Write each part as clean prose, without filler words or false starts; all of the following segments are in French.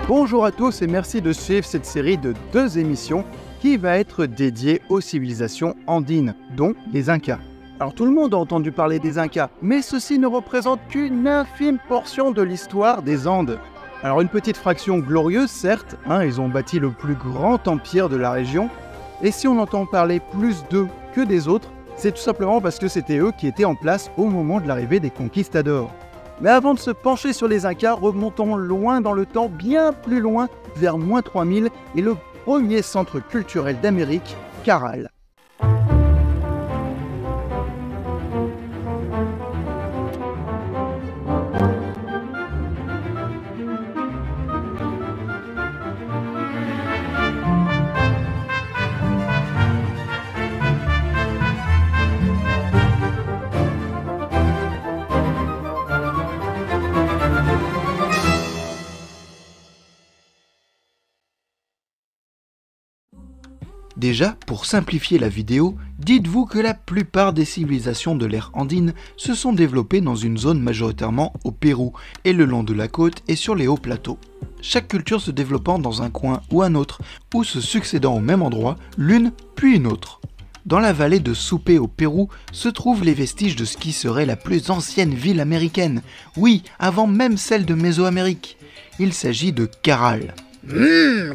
Bonjour à tous et merci de suivre cette série de 2 émissions qui va être dédiée aux civilisations andines, dont les Incas. Alors tout le monde a entendu parler des Incas, mais ceux-ci ne représentent qu'une infime portion de l'histoire des Andes. Alors une petite fraction glorieuse certes, ils ont bâti le plus grand empire de la région, et si on entend parler plus d'eux que des autres, c'est tout simplement parce que c'était eux qui étaient en place au moment de l'arrivée des conquistadors. Mais avant de se pencher sur les Incas, remontons loin dans le temps, bien plus loin, vers moins 3000 et le premier centre culturel d'Amérique, Caral. Déjà, pour simplifier la vidéo, dites-vous que la plupart des civilisations de l'ère andine se sont développées dans une zone majoritairement au Pérou et le long de la côte et sur les hauts plateaux. Chaque culture se développant dans un coin ou un autre, ou se succédant au même endroit, l'une puis une autre. Dans la vallée de Supe au Pérou se trouvent les vestiges de ce qui serait la plus ancienne ville américaine, oui, avant même celle de Mésoamérique. Il s'agit de Caral.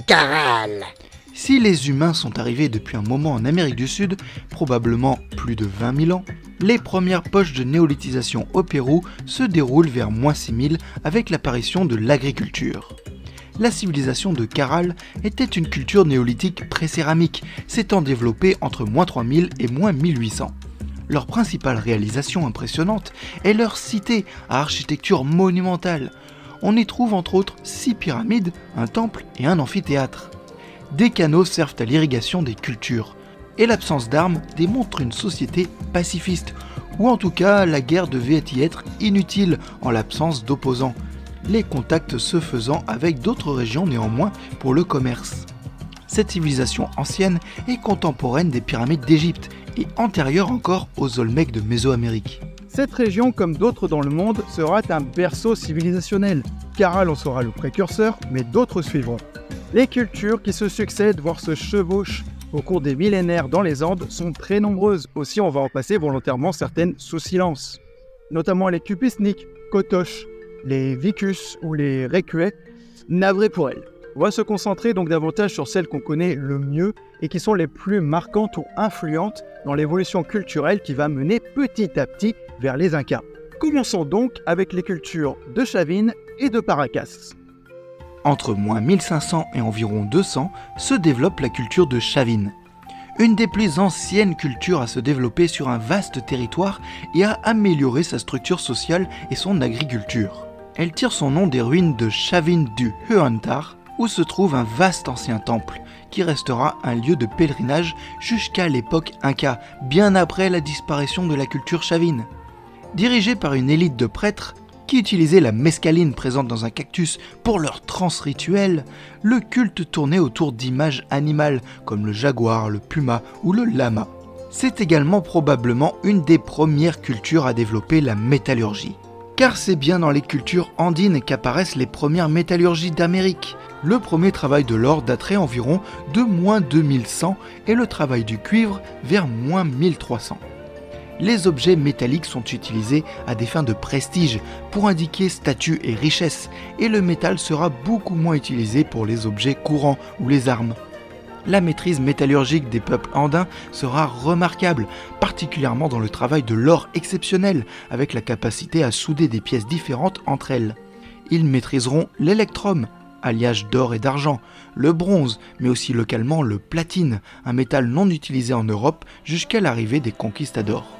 Caral. Si les humains sont arrivés depuis un moment en Amérique du Sud, probablement plus de 20 000 ans, les premières poches de néolithisation au Pérou se déroulent vers moins 6000 avec l'apparition de l'agriculture. La civilisation de Caral était une culture néolithique pré-céramique, s'étant développée entre moins 3000 et moins 1800. Leur principale réalisation impressionnante est leur cité à architecture monumentale. On y trouve entre autres 6 pyramides, un temple et un amphithéâtre. Des canaux servent à l'irrigation des cultures, et l'absence d'armes démontre une société pacifiste, ou en tout cas la guerre devait y être inutile en l'absence d'opposants, les contacts se faisant avec d'autres régions néanmoins pour le commerce. Cette civilisation ancienne est contemporaine des pyramides d'Égypte et antérieure encore aux Olmèques de Mésoamérique. Cette région, comme d'autres dans le monde, sera un berceau civilisationnel. Caral en sera le précurseur, mais d'autres suivront. Les cultures qui se succèdent, voire se chevauchent au cours des millénaires dans les Andes sont très nombreuses. Aussi, on va en passer volontairement certaines sous silence. Notamment les Cupisniks, Kotoches, les Vicus ou les Recuay, navrés pour elles. On va se concentrer donc davantage sur celles qu'on connaît le mieux et qui sont les plus marquantes ou influentes dans l'évolution culturelle qui va mener petit à petit vers les Incas. Commençons donc avec les cultures de Chavin et de Paracas. Entre moins 1500 et environ 200 se développe la culture de Chavin, une des plus anciennes cultures à se développer sur un vaste territoire et à améliorer sa structure sociale et son agriculture. Elle tire son nom des ruines de Chavin du Huantar, où se trouve un vaste ancien temple, qui restera un lieu de pèlerinage jusqu'à l'époque Inca, bien après la disparition de la culture chavine. Dirigée par une élite de prêtres, qui utilisaient la mescaline présente dans un cactus pour leur transe rituelle, le culte tournait autour d'images animales comme le jaguar, le puma ou le lama. C'est également probablement une des premières cultures à développer la métallurgie. Car c'est bien dans les cultures andines qu'apparaissent les premières métallurgies d'Amérique. Le premier travail de l'or daterait environ de moins 2100 et le travail du cuivre vers moins 1300. Les objets métalliques sont utilisés à des fins de prestige, pour indiquer statut et richesse, et le métal sera beaucoup moins utilisé pour les objets courants ou les armes. La maîtrise métallurgique des peuples andins sera remarquable, particulièrement dans le travail de l'or exceptionnel, avec la capacité à souder des pièces différentes entre elles. Ils maîtriseront l'électrum, alliage d'or et d'argent, le bronze, mais aussi localement le platine, un métal non utilisé en Europe jusqu'à l'arrivée des conquistadors.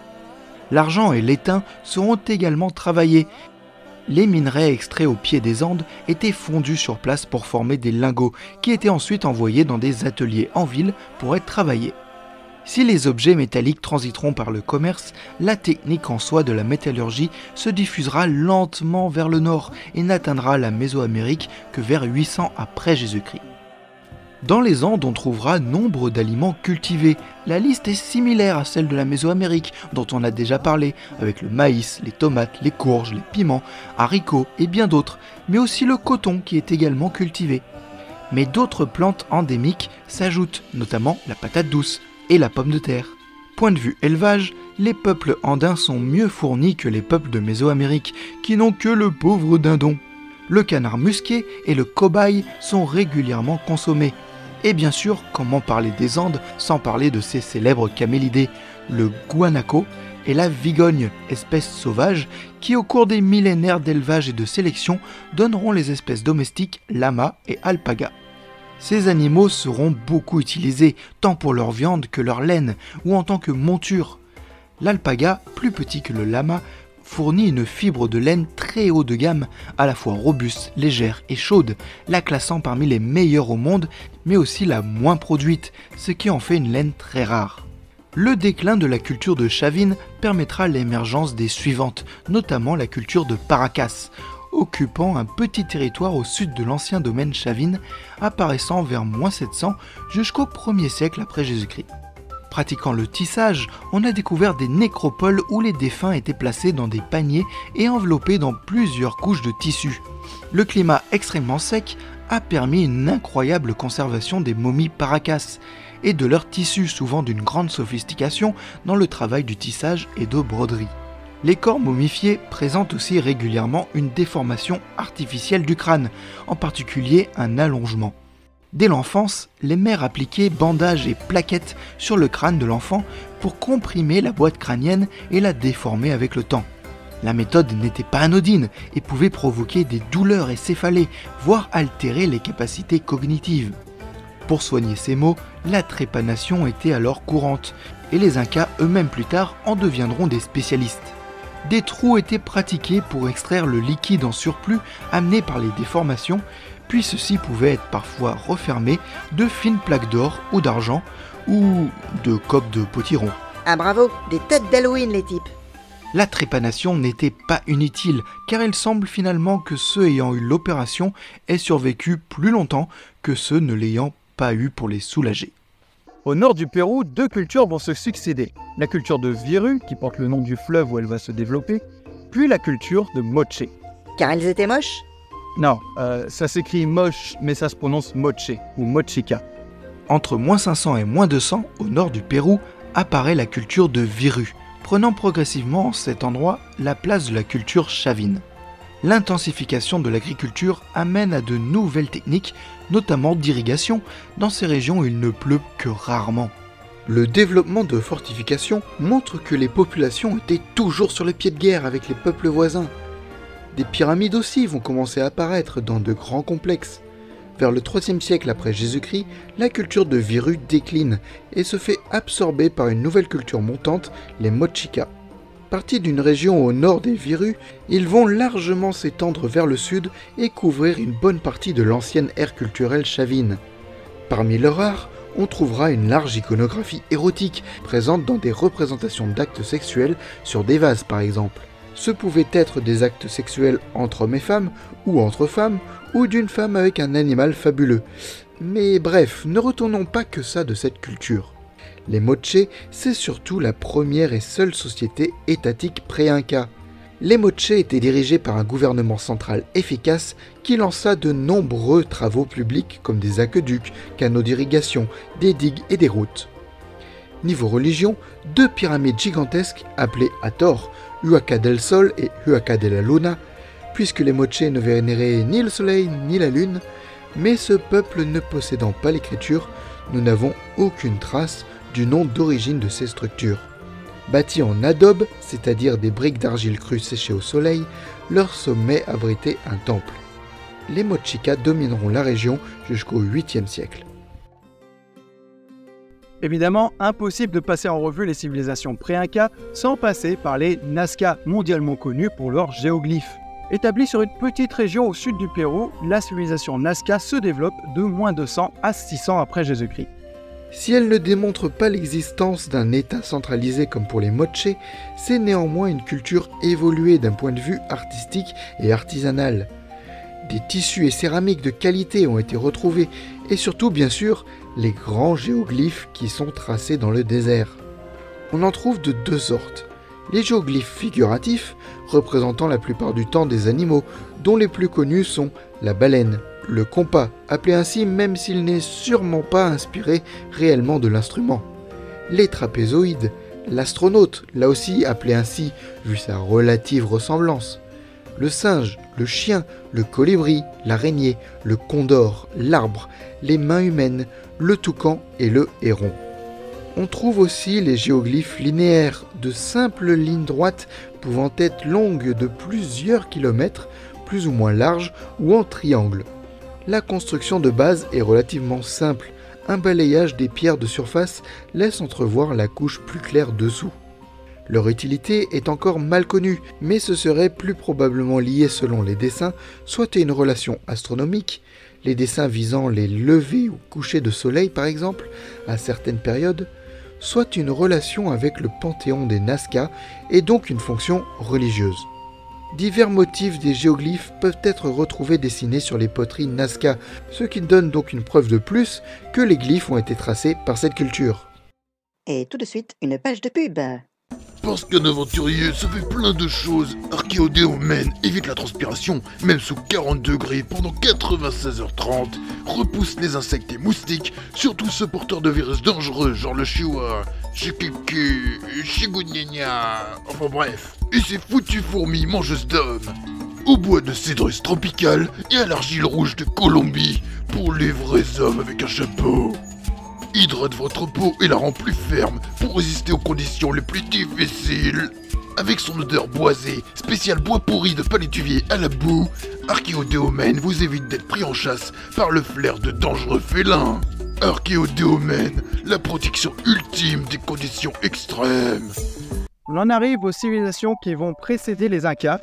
L'argent et l'étain seront également travaillés. Les minerais extraits au pied des Andes étaient fondus sur place pour former des lingots qui étaient ensuite envoyés dans des ateliers en ville pour être travaillés. Si les objets métalliques transiteront par le commerce, la technique en soi de la métallurgie se diffusera lentement vers le nord et n'atteindra la Mésoamérique que vers 800 après Jésus-Christ. Dans les Andes, on trouvera nombre d'aliments cultivés. La liste est similaire à celle de la Mésoamérique, dont on a déjà parlé, avec le maïs, les tomates, les courges, les piments, haricots et bien d'autres, mais aussi le coton qui est également cultivé. Mais d'autres plantes endémiques s'ajoutent, notamment la patate douce et la pomme de terre. Point de vue élevage, les peuples andins sont mieux fournis que les peuples de Mésoamérique, qui n'ont que le pauvre dindon. Le canard musqué et le cobaye sont régulièrement consommés. Et bien sûr, comment parler des Andes sans parler de ces célèbres camélidés, le guanaco et la vigogne, espèces sauvages qui au cours des millénaires d'élevage et de sélection donneront les espèces domestiques lama et alpaga. Ces animaux seront beaucoup utilisés, tant pour leur viande que leur laine, ou en tant que monture. L'alpaga, plus petit que le lama, fournit une fibre de laine très haut de gamme, à la fois robuste, légère et chaude, la classant parmi les meilleures au monde, mais aussi la moins produite, ce qui en fait une laine très rare. Le déclin de la culture de Chavin permettra l'émergence des suivantes, notamment la culture de Paracas, occupant un petit territoire au sud de l'ancien domaine Chavin, apparaissant vers -700 jusqu'au 1er siècle après Jésus-Christ. Pratiquant le tissage, on a découvert des nécropoles où les défunts étaient placés dans des paniers et enveloppés dans plusieurs couches de tissu. Le climat extrêmement sec a permis une incroyable conservation des momies Paracas et de leurs tissus, souvent d'une grande sophistication dans le travail du tissage et de broderie. Les corps momifiés présentent aussi régulièrement une déformation artificielle du crâne, en particulier un allongement. Dès l'enfance, les mères appliquaient bandages et plaquettes sur le crâne de l'enfant pour comprimer la boîte crânienne et la déformer avec le temps. La méthode n'était pas anodine et pouvait provoquer des douleurs et céphalées, voire altérer les capacités cognitives. Pour soigner ces maux, la trépanation était alors courante, et les Incas eux-mêmes plus tard en deviendront des spécialistes. Des trous étaient pratiqués pour extraire le liquide en surplus amené par les déformations, puis ceux-ci pouvaient être parfois refermés de fines plaques d'or ou d'argent ou de coques de potiron. Ah bravo, des têtes d'Halloween les types. La trépanation n'était pas inutile, car il semble finalement que ceux ayant eu l'opération aient survécu plus longtemps que ceux ne l'ayant pas eu pour les soulager. Au nord du Pérou, deux cultures vont se succéder. La culture de Viru, qui porte le nom du fleuve où elle va se développer, puis la culture de Moche. Car elles étaient moches? Non, ça s'écrit moche, mais ça se prononce Moche ou Mochica. Entre -500 et -200, au nord du Pérou, apparaît la culture de Viru, prenant progressivement en cet endroit la place de la culture Chavin. L'intensification de l'agriculture amène à de nouvelles techniques, notamment d'irrigation, dans ces régions où il ne pleut que rarement. Le développement de fortifications montre que les populations étaient toujours sur le pied de guerre avec les peuples voisins. Des pyramides aussi vont commencer à apparaître dans de grands complexes. Vers le 3e siècle après Jésus-Christ, la culture de Viru décline et se fait absorber par une nouvelle culture montante, les Mochica. Partis d'une région au nord des Virus, ils vont largement s'étendre vers le sud et couvrir une bonne partie de l'ancienne ère culturelle chavine. Parmi leurs arts, on trouvera une large iconographie érotique, présente dans des représentations d'actes sexuels sur des vases par exemple. Ce pouvaient être des actes sexuels entre hommes et femmes, ou entre femmes, ou d'une femme avec un animal fabuleux. Mais bref, ne retournons pas que ça de cette culture. Les Moche, c'est surtout la première et seule société étatique pré-inca. Les Moche étaient dirigés par un gouvernement central efficace qui lança de nombreux travaux publics comme des aqueducs, canaux d'irrigation, des digues et des routes. Niveau religion, deux pyramides gigantesques appelées à tort Huaca del Sol et Huaca de la Luna, puisque les Moche ne vénéraient ni le soleil ni la lune, mais ce peuple ne possédant pas l'écriture, nous n'avons aucune trace du nom d'origine de ces structures. Bâtis en adobe, c'est-à-dire des briques d'argile crue séchées au soleil, leur sommet abritait un temple. Les Mochica domineront la région jusqu'au 8e siècle. Évidemment, impossible de passer en revue les civilisations pré-Inca sans passer par les Nazca, mondialement connus pour leurs géoglyphes. Établie sur une petite région au sud du Pérou, la civilisation Nazca se développe de -200 à 600 après Jésus-Christ. Si elle ne démontre pas l'existence d'un État centralisé comme pour les Moche, c'est néanmoins une culture évoluée d'un point de vue artistique et artisanal. Des tissus et céramiques de qualité ont été retrouvés et surtout, bien sûr, les grands géoglyphes qui sont tracés dans le désert. On en trouve de deux sortes. Les géoglyphes figuratifs, représentant la plupart du temps des animaux, dont les plus connus sont la baleine, le compas, appelé ainsi même s'il n'est sûrement pas inspiré réellement de l'instrument, les trapézoïdes, l'astronaute, là aussi appelé ainsi vu sa relative ressemblance, le singe, le chien, le colibri, l'araignée, le condor, l'arbre, les mains humaines, le toucan et le héron. On trouve aussi les géoglyphes linéaires, de simples lignes droites pouvant être longues de plusieurs kilomètres, plus ou moins larges ou en triangle. La construction de base est relativement simple. Un balayage des pierres de surface laisse entrevoir la couche plus claire dessous. Leur utilité est encore mal connue, mais ce serait plus probablement lié selon les dessins, soit à une relation astronomique, les dessins visant les levées ou couchers de soleil par exemple, à certaines périodes, soit une relation avec le panthéon des Nazca et donc une fonction religieuse. Divers motifs des géoglyphes peuvent être retrouvés dessinés sur les poteries Nazca, ce qui donne donc une preuve de plus que les glyphes ont été tracés par cette culture. Et tout de suite, une page de pub. Parce qu'un aventurier, ça fait plein de choses. Archéodéomène évite la transpiration, même sous 40 degrés pendant 96h30, repousse les insectes et moustiques, surtout ceux porteurs de virus dangereux, genre le chihuahua, chiquicu, chigounigna, enfin bref. Et ces foutues fourmis mangeuses d'hommes. Au bois de cédrus tropical et à l'argile rouge de Colombie, pour les vrais hommes avec un chapeau. Hydrate votre peau et la rend plus ferme pour résister aux conditions les plus difficiles. Avec son odeur boisée, spécial bois pourri de palétuvier à la boue, Archéodéomène vous évite d'être pris en chasse par le flair de dangereux félins. Archéodéomène, la protection ultime des conditions extrêmes. On en arrive aux civilisations qui vont précéder les Incas,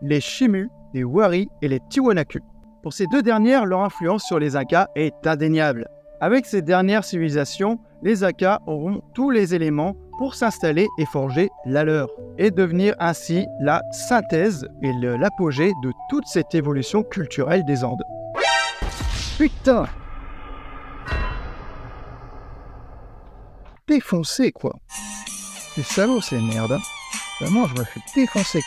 les Chimú, les Wari et les Tiwanaku. Pour ces deux dernières, leur influence sur les Incas est indéniable. Avec ces dernières civilisations, les Incas auront tous les éléments pour s'installer et forger la leur, et devenir ainsi la synthèse et l'apogée de toute cette évolution culturelle des Andes. Putain! Défoncé, quoi. C'est salaud, ces merdes. Hein. Vraiment, je me fais défoncer.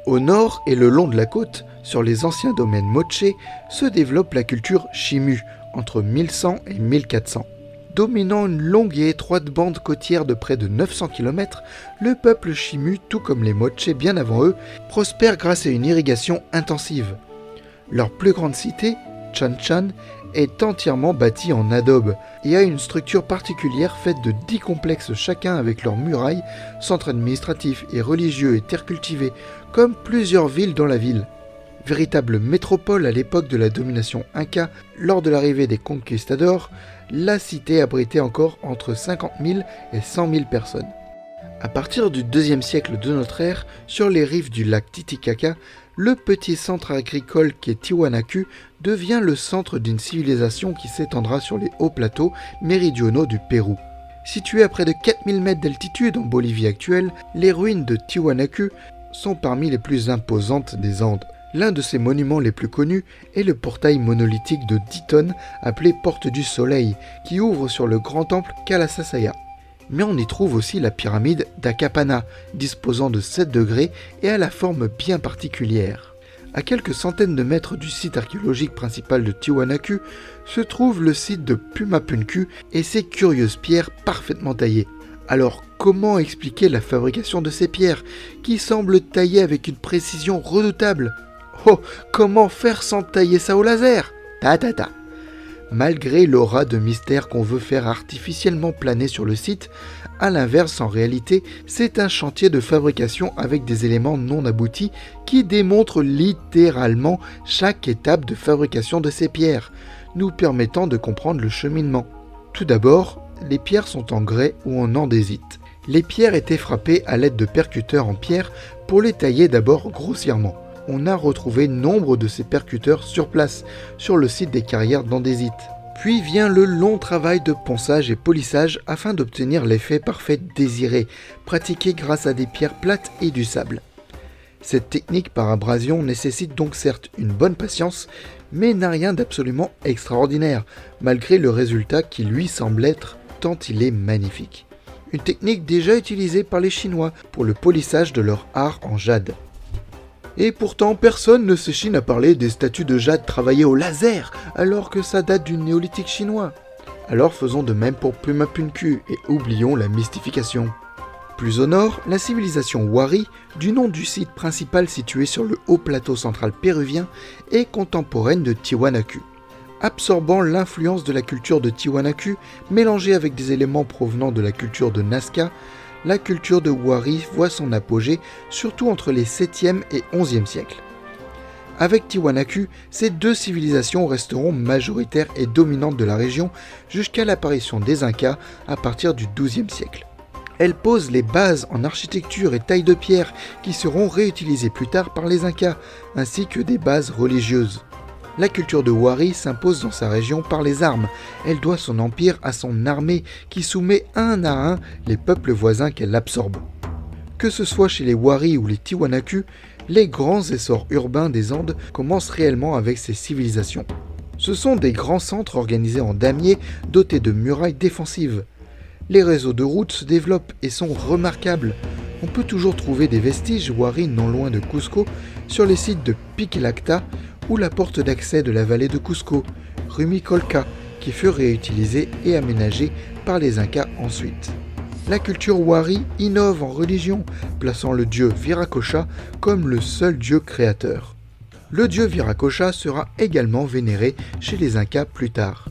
Au nord et le long de la côte, sur les anciens domaines Moche, se développe la culture Chimú, entre 1100 et 1400. Dominant une longue et étroite bande côtière de près de 900 km, le peuple Chimú, tout comme les Moche bien avant eux, prospère grâce à une irrigation intensive. Leur plus grande cité, Chan-Chan, est entièrement bâtie en adobe et a une structure particulière faite de 10 complexes chacun avec leurs murailles, centres administratifs et religieux et terres cultivées, comme plusieurs villes dans la ville. Véritable métropole à l'époque de la domination inca, lors de l'arrivée des conquistadors, la cité abritait encore entre 50 000 et 100 000 personnes. À partir du IIe siècle de notre ère, sur les rives du lac Titicaca, le petit centre agricole qu'est Tiwanaku devient le centre d'une civilisation qui s'étendra sur les hauts plateaux méridionaux du Pérou. Situés à près de 4000 mètres d'altitude en Bolivie actuelle, les ruines de Tiwanaku sont parmi les plus imposantes des Andes. L'un de ses monuments les plus connus est le portail monolithique de 10 tonnes appelé Porte du Soleil, qui ouvre sur le grand temple Kalasasaya. Mais on y trouve aussi la pyramide d'Akapana, disposant de 7 degrés et à la forme bien particulière. À quelques centaines de mètres du site archéologique principal de Tiwanaku se trouve le site de Pumapunku et ses curieuses pierres parfaitement taillées. Alors comment expliquer la fabrication de ces pierres, qui semblent taillées avec une précision redoutable? Oh, comment faire sans tailler ça au laser? Ta. Malgré l'aura de mystère qu'on veut faire artificiellement planer sur le site, à l'inverse, en réalité, c'est un chantier de fabrication avec des éléments non aboutis qui démontrent littéralement chaque étape de fabrication de ces pierres, nous permettant de comprendre le cheminement. Tout d'abord, les pierres sont en grès ou en andésite. Les pierres étaient frappées à l'aide de percuteurs en pierre pour les tailler d'abord grossièrement. On a retrouvé nombre de ces percuteurs sur place, sur le site des carrières d'andésite. Puis vient le long travail de ponçage et polissage afin d'obtenir l'effet parfait désiré, pratiqué grâce à des pierres plates et du sable. Cette technique par abrasion nécessite donc certes une bonne patience, mais n'a rien d'absolument extraordinaire, malgré le résultat qui lui semble être tant il est magnifique. Une technique déjà utilisée par les Chinois pour le polissage de leur art en jade. Et pourtant, personne ne s'échine à parler des statues de jade travaillées au laser, alors que ça date du néolithique chinois. Alors faisons de même pour Puma Punku et oublions la mystification. Plus au nord, la civilisation Wari, du nom du site principal situé sur le haut plateau central péruvien, est contemporaine de Tiwanaku. Absorbant l'influence de la culture de Tiwanaku, mélangée avec des éléments provenant de la culture de Nazca, la culture de Wari voit son apogée surtout entre les 7e et 11e siècles. Avec Tiwanaku, ces deux civilisations resteront majoritaires et dominantes de la région jusqu'à l'apparition des Incas à partir du XIIe siècle. Elles posent les bases en architecture et taille de pierre qui seront réutilisées plus tard par les Incas, ainsi que des bases religieuses. La culture de Wari s'impose dans sa région par les armes. Elle doit son empire à son armée qui soumet un à un les peuples voisins qu'elle absorbe. Que ce soit chez les Wari ou les Tiwanaku, les grands essors urbains des Andes commencent réellement avec ces civilisations. Ce sont des grands centres organisés en damiers dotés de murailles défensives. Les réseaux de routes se développent et sont remarquables. On peut toujours trouver des vestiges Wari non loin de Cusco sur les sites de Piquilacta ou la porte d'accès de la vallée de Cusco, Rumicolca, qui fut réutilisée et aménagée par les Incas ensuite. La culture Wari innove en religion, plaçant le dieu Viracocha comme le seul dieu créateur. Le dieu Viracocha sera également vénéré chez les Incas plus tard.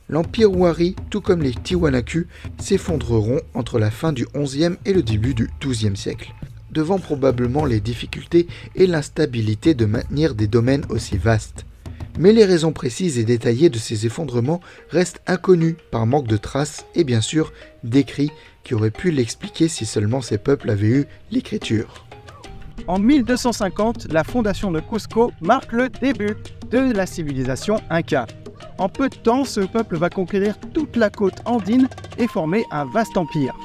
L'empire Wari, tout comme les Tiwanaku, s'effondreront entre la fin du XIe et le début du XIIe siècle, devant probablement les difficultés et l'instabilité de maintenir des domaines aussi vastes. Mais les raisons précises et détaillées de ces effondrements restent inconnues par manque de traces et bien sûr d'écrits qui auraient pu l'expliquer si seulement ces peuples avaient eu l'écriture. En 1250, la fondation de Cusco marque le début de la civilisation Inca. En peu de temps, ce peuple va conquérir toute la côte andine et former un vaste empire.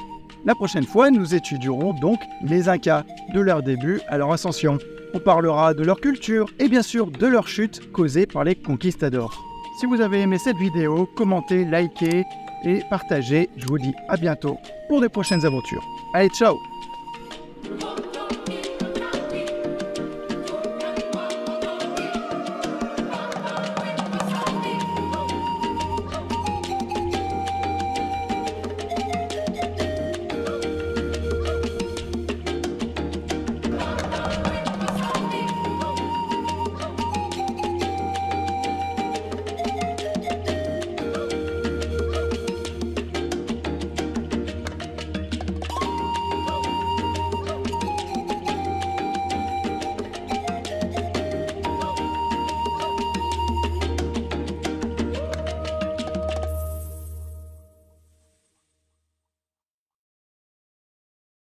La prochaine fois, nous étudierons donc les Incas, de leur début à leur ascension. On parlera de leur culture et bien sûr de leur chute causée par les conquistadors. Si vous avez aimé cette vidéo, commentez, likez et partagez. Je vous dis à bientôt pour de prochaines aventures. Allez, ciao!